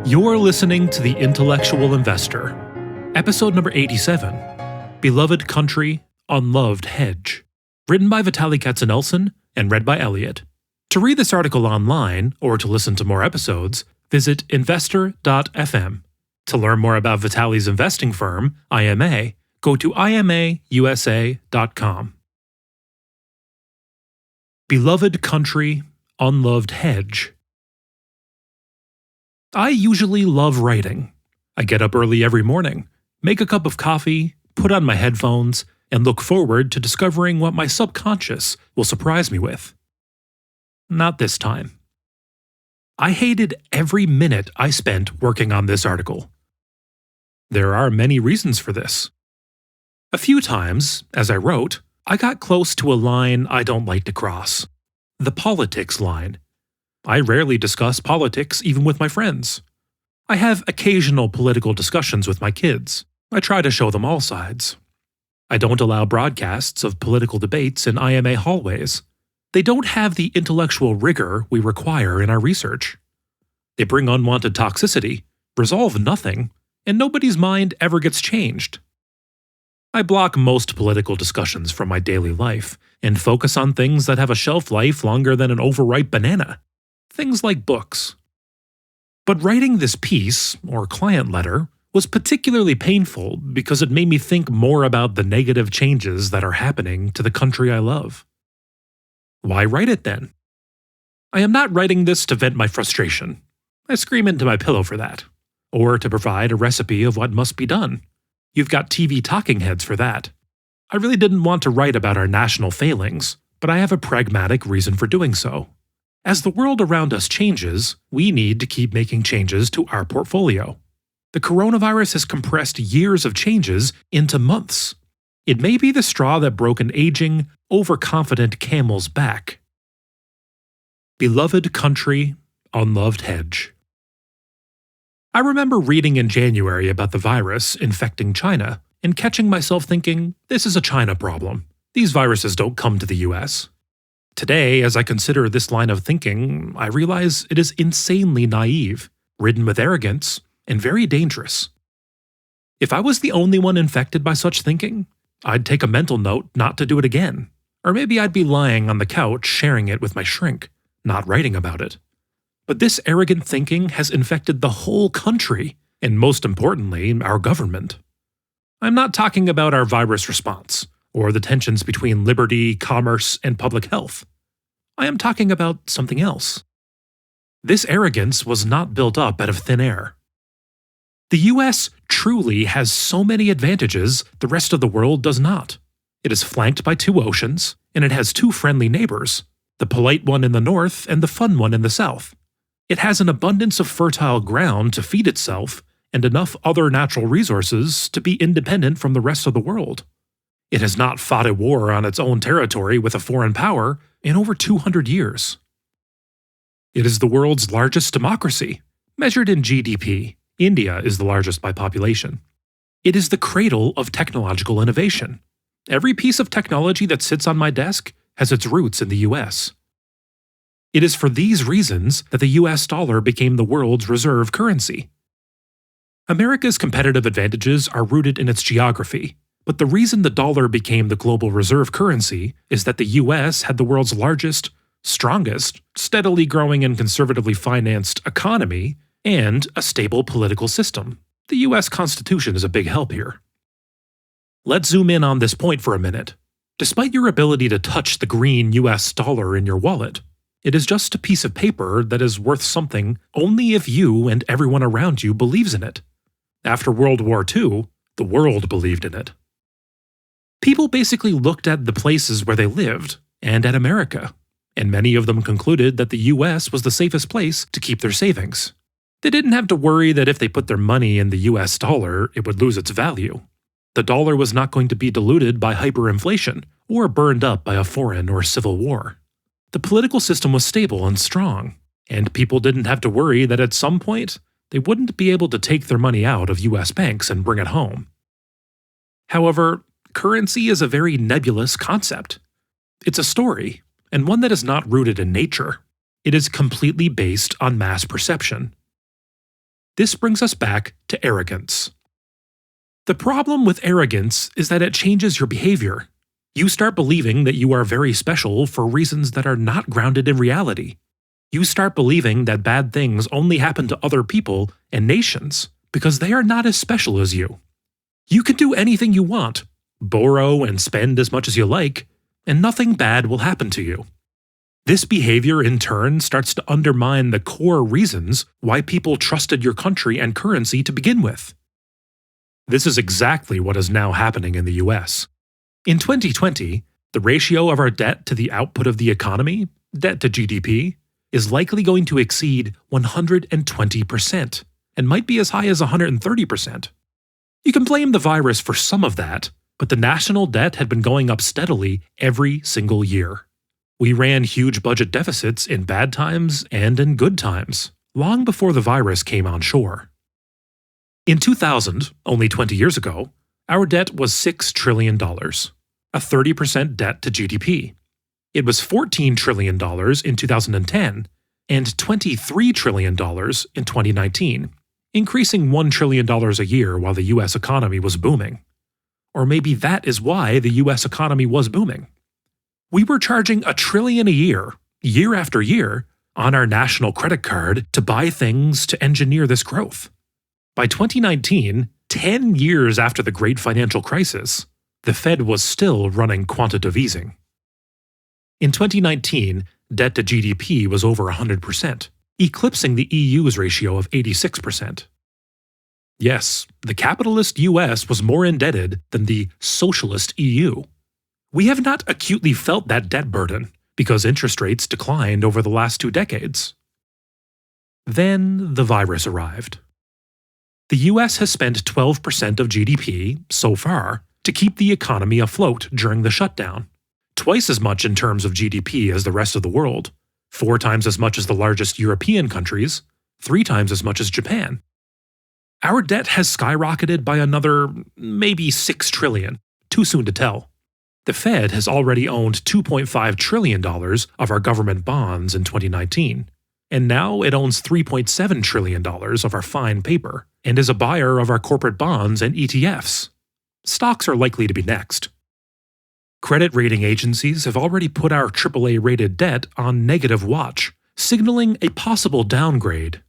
You're listening to The Intellectual Investor, episode number 87, Beloved Country, Unloved Hedge, written by Vitaliy Nelson and read by Elliot. To read this article online or to listen to more episodes, visit investor.fm. To learn more about Vitaliy's investing firm, IMA, go to imausa.com. Beloved Country, Unloved Hedge. I usually love writing. I get up early every morning, make a cup of coffee, put on my headphones, and look forward to discovering what my subconscious will surprise me with. Not this time. I hated every minute I spent working on this article. There are many reasons for this. A few times, as I wrote, I got close to a line I don't like to cross. The politics line. I rarely discuss politics even with my friends. I have occasional political discussions with my kids. I try to show them all sides. I don't allow broadcasts of political debates in IMA hallways. They don't have the intellectual rigor we require in our research. They bring unwanted toxicity, resolve nothing, and nobody's mind ever gets changed. I block most political discussions from my daily life and focus on things that have a shelf life longer than an overripe banana. Things like books. But writing this piece, or client letter, was particularly painful because it made me think more about the negative changes that are happening to the country I love. Why write it then? I am not writing this to vent my frustration. I scream into my pillow for that. Or to provide a recipe of what must be done. You've got TV talking heads for that. I really didn't want to write about our national failings, but I have a pragmatic reason for doing so. As the world around us changes, we need to keep making changes to our portfolio. The coronavirus has compressed years of changes into months. It may be the straw that broke an aging, overconfident camel's back. Beloved Country, Unloved Hedge. I remember reading in January about the virus infecting China and catching myself thinking, this is a China problem. These viruses don't come to the US. Today, as I consider this line of thinking, I realize it is insanely naive, ridden with arrogance, and very dangerous. If I was the only one infected by such thinking, I'd take a mental note not to do it again. Or maybe I'd be lying on the couch sharing it with my shrink, not writing about it. But this arrogant thinking has infected the whole country, and most importantly, our government. I'm not talking about our virus response, or the tensions between liberty, commerce, and public health. I am talking about something else. This arrogance was not built up out of thin air. The US truly has so many advantages the rest of the world does not. It is flanked by 2 oceans, and it has 2 friendly neighbors, the polite one in the north and the fun one in the south. It has an abundance of fertile ground to feed itself, and enough other natural resources to be independent from the rest of the world. It has not fought a war on its own territory with a foreign power in over 200 years. It is the world's largest democracy. Measured in GDP, India is the largest by population. It is the cradle of technological innovation. Every piece of technology that sits on my desk has its roots in the US. It is for these reasons that the US dollar became the world's reserve currency. America's competitive advantages are rooted in its geography. But the reason the dollar became the global reserve currency is that the US had the world's largest, strongest, steadily growing and conservatively financed economy and a stable political system. The US Constitution is a big help here. Let's zoom in on this point for a minute. Despite your ability to touch the green US dollar in your wallet, it is just a piece of paper that is worth something only if you and everyone around you believes in it. After World War II, the world believed in it. People basically looked at the places where they lived, and at America, and many of them concluded that the US was the safest place to keep their savings. They didn't have to worry that if they put their money in the US dollar, it would lose its value. The dollar was not going to be diluted by hyperinflation, or burned up by a foreign or civil war. The political system was stable and strong, and people didn't have to worry that at some point, they wouldn't be able to take their money out of US banks and bring it home. However, currency is a very nebulous concept. It's a story, and one that is not rooted in nature. It is completely based on mass perception. This brings us back to arrogance. The problem with arrogance is that it changes your behavior. You start believing that you are very special for reasons that are not grounded in reality. You start believing that bad things only happen to other people and nations because they are not as special as you. You can do anything you want, borrow and spend as much as you like, and nothing bad will happen to you. This behavior in turn starts to undermine the core reasons why people trusted your country and currency to begin with. This is exactly what is now happening in the US. In 2020, the ratio of our debt to the output of the economy, debt to GDP, is likely going to exceed 120% and might be as high as 130%. You can blame the virus for some of that, but the national debt had been going up steadily every single year. We ran huge budget deficits in bad times and in good times, long before the virus came on shore. In 2000, only 20 years ago, our debt was $6 trillion, a 30% debt to GDP. It was $14 trillion in 2010 and $23 trillion in 2019, increasing $1 trillion a year while the US economy was booming. Or maybe that is why the US economy was booming. We were charging $1 trillion a year, year after year, on our national credit card to buy things to engineer this growth. By 2019, 10 years after the great financial crisis, the Fed was still running quantitative easing. In 2019, debt to GDP was over 100%, eclipsing the EU's ratio of 86%. Yes, the capitalist US was more indebted than the socialist EU. We have not acutely felt that debt burden because interest rates declined over the last 2 decades. Then the virus arrived. The US has spent 12% of GDP, so far, to keep the economy afloat during the shutdown. Twice as much in terms of GDP as the rest of the world, 4 times as much as the largest European countries, 3 times as much as Japan. Our debt has skyrocketed by another, maybe $6 trillion, too soon to tell. The Fed has already owned $2.5 trillion of our government bonds in 2019, and now it owns $3.7 trillion of our fine paper and is a buyer of our corporate bonds and ETFs. Stocks are likely to be next. Credit rating agencies have already put our AAA-rated debt on negative watch, signaling a possible downgrade.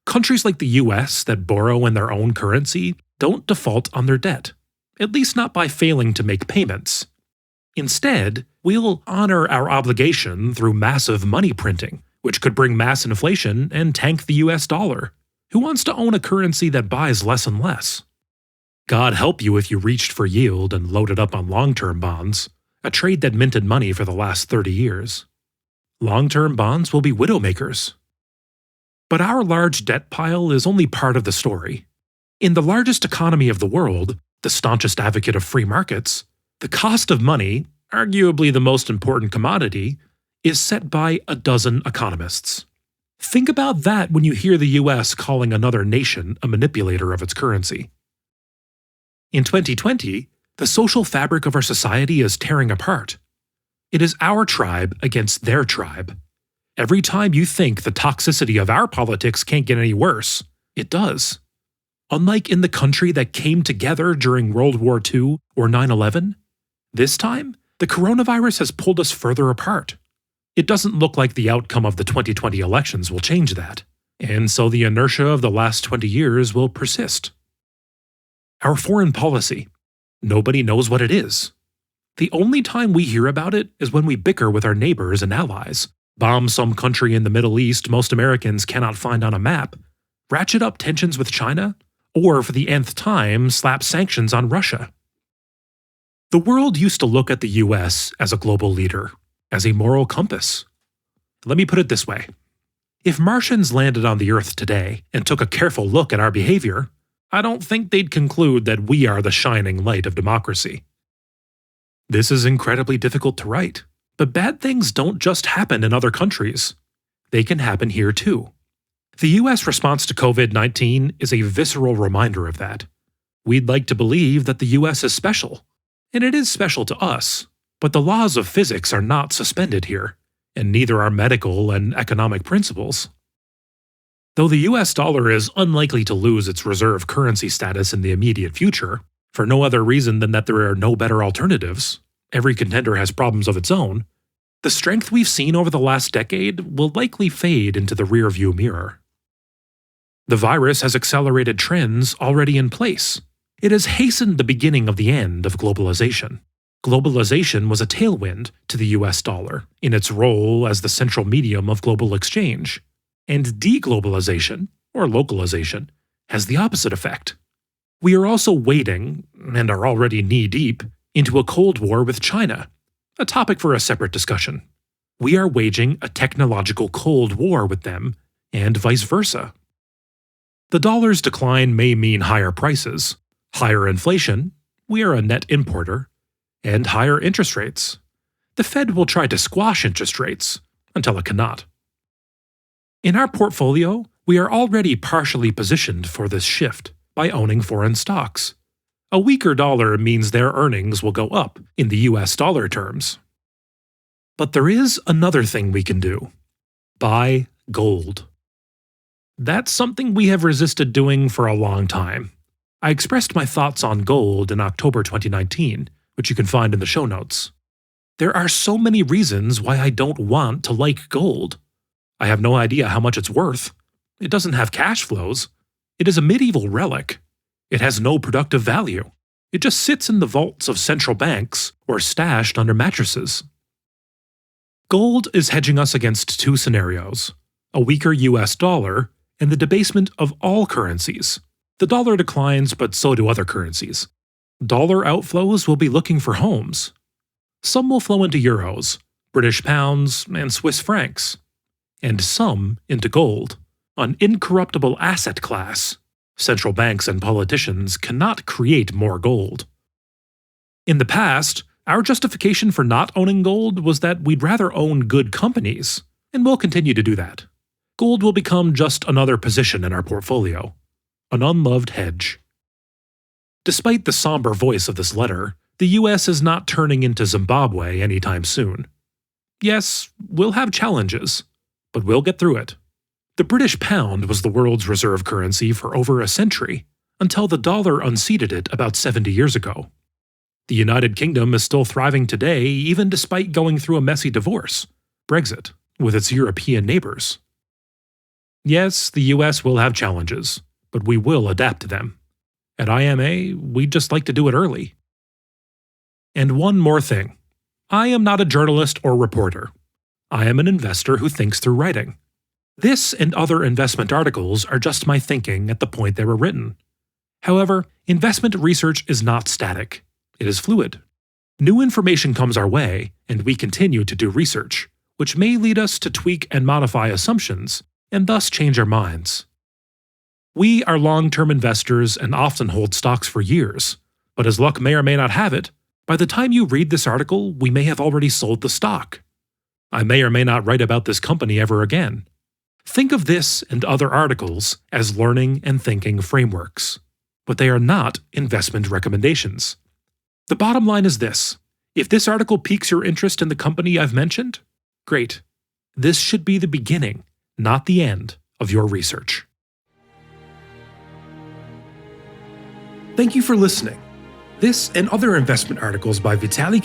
Countries like the US that borrow in their own currency don't default on their debt, at least not by failing to make payments. Instead, we'll honor our obligation through massive money printing, which could bring mass inflation and tank the US dollar. Who wants to own a currency that buys less and less? God help you if you reached for yield and loaded up on long-term bonds, a trade that minted money for the last 30 years. Long-term bonds will be widowmakers. But our large debt pile is only part of the story. In the largest economy of the world, the staunchest advocate of free markets, the cost of money, arguably the most important commodity, is set by a dozen economists. Think about that when you hear the US calling another nation a manipulator of its currency. In 2020, the social fabric of our society is tearing apart. It is our tribe against their tribe. Every time you think the toxicity of our politics can't get any worse, it does. Unlike in the country that came together during World War II or 9/11, this time, the coronavirus has pulled us further apart. It doesn't look like the outcome of the 2020 elections will change that, and so the inertia of the last 20 years will persist. Our foreign policy. Nobody knows what it is. The only time we hear about it is when we bicker with our neighbors and allies, bomb some country in the Middle East most Americans cannot find on a map, ratchet up tensions with China, or for the nth time slap sanctions on Russia. The world used to look at the US as a global leader, as a moral compass. Let me put it this way. If Martians landed on the Earth today and took a careful look at our behavior, I don't think they'd conclude that we are the shining light of democracy. This is incredibly difficult to write, but bad things don't just happen in other countries. They can happen here too. The US response to COVID-19 is a visceral reminder of that. We'd like to believe that the US is special, and it is special to us, but the laws of physics are not suspended here, and neither are medical and economic principles. Though the US dollar is unlikely to lose its reserve currency status in the immediate future, for no other reason than that there are no better alternatives, every contender has problems of its own, the strength we've seen over the last decade will likely fade into the rearview mirror. The virus has accelerated trends already in place. It has hastened the beginning of the end of globalization. Globalization was a tailwind to the US dollar in its role as the central medium of global exchange. And deglobalization, or localization, has the opposite effect. We are also wading, and are already knee-deep, into a Cold War with China, a topic for a separate discussion. We are waging a technological Cold War with them, and vice versa. The dollar's decline may mean higher prices, higher inflation, we are a net importer, and higher interest rates. The Fed will try to squash interest rates until it cannot. In our portfolio, we are already partially positioned for this shift by owning foreign stocks. A weaker dollar means their earnings will go up in the US dollar terms. But there is another thing we can do. Buy gold. That's something we have resisted doing for a long time. I expressed my thoughts on gold in October 2019, which you can find in the show notes. There are so many reasons why I don't want to like gold. I have no idea how much it's worth. It doesn't have cash flows. It is a medieval relic. It has no productive value. It just sits in the vaults of central banks or stashed under mattresses. Gold is hedging us against two scenarios: a weaker US dollar and the debasement of all currencies. The dollar declines, but so do other currencies. Dollar outflows will be looking for homes. Some will flow into euros, British pounds, and Swiss francs, and some into gold, an incorruptible asset class. Central banks and politicians cannot create more gold. In the past, our justification for not owning gold was that we'd rather own good companies, and we'll continue to do that. Gold will become just another position in our portfolio, an unloved hedge. Despite the somber voice of this letter, the US is not turning into Zimbabwe anytime soon. Yes, we'll have challenges, but we'll get through it. The British pound was the world's reserve currency for over a century, until the dollar unseated it about 70 years ago. The United Kingdom is still thriving today even despite going through a messy divorce, Brexit, with its European neighbors. Yes, the US will have challenges, but we will adapt to them. At IMA, we'd just like to do it early. And one more thing. I am not a journalist or reporter. I am an investor who thinks through writing. This and other investment articles are just my thinking at the point they were written. However, investment research is not static. It is fluid. New information comes our way, and we continue to do research, which may lead us to tweak and modify assumptions, and thus change our minds. We are long-term investors and often hold stocks for years, but as luck may or may not have it, by the time you read this article, we may have already sold the stock. I may or may not write about this company ever again. Think of this and other articles as learning and thinking frameworks, but they are not investment recommendations. The bottom line is this: if this article piques your interest in the company I've mentioned, great. This should be the beginning, not the end, of your research. Thank you for listening. This and other investment articles by Vitaliy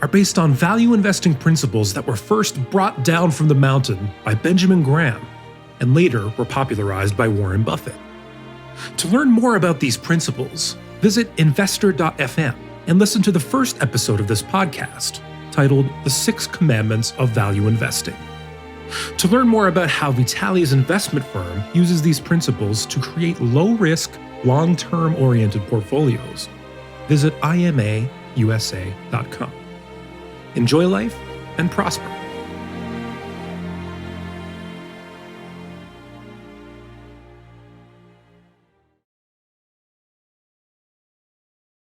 are based on value investing principles that were first brought down from the mountain by Benjamin Graham and later were popularized by Warren Buffett. To learn more about these principles, visit investor.fm and listen to the first episode of this podcast, titled The 6 Commandments of Value Investing. To learn more about how Vitaliy's investment firm uses these principles to create low-risk, long-term oriented portfolios, visit imausa.com. Enjoy life and prosper.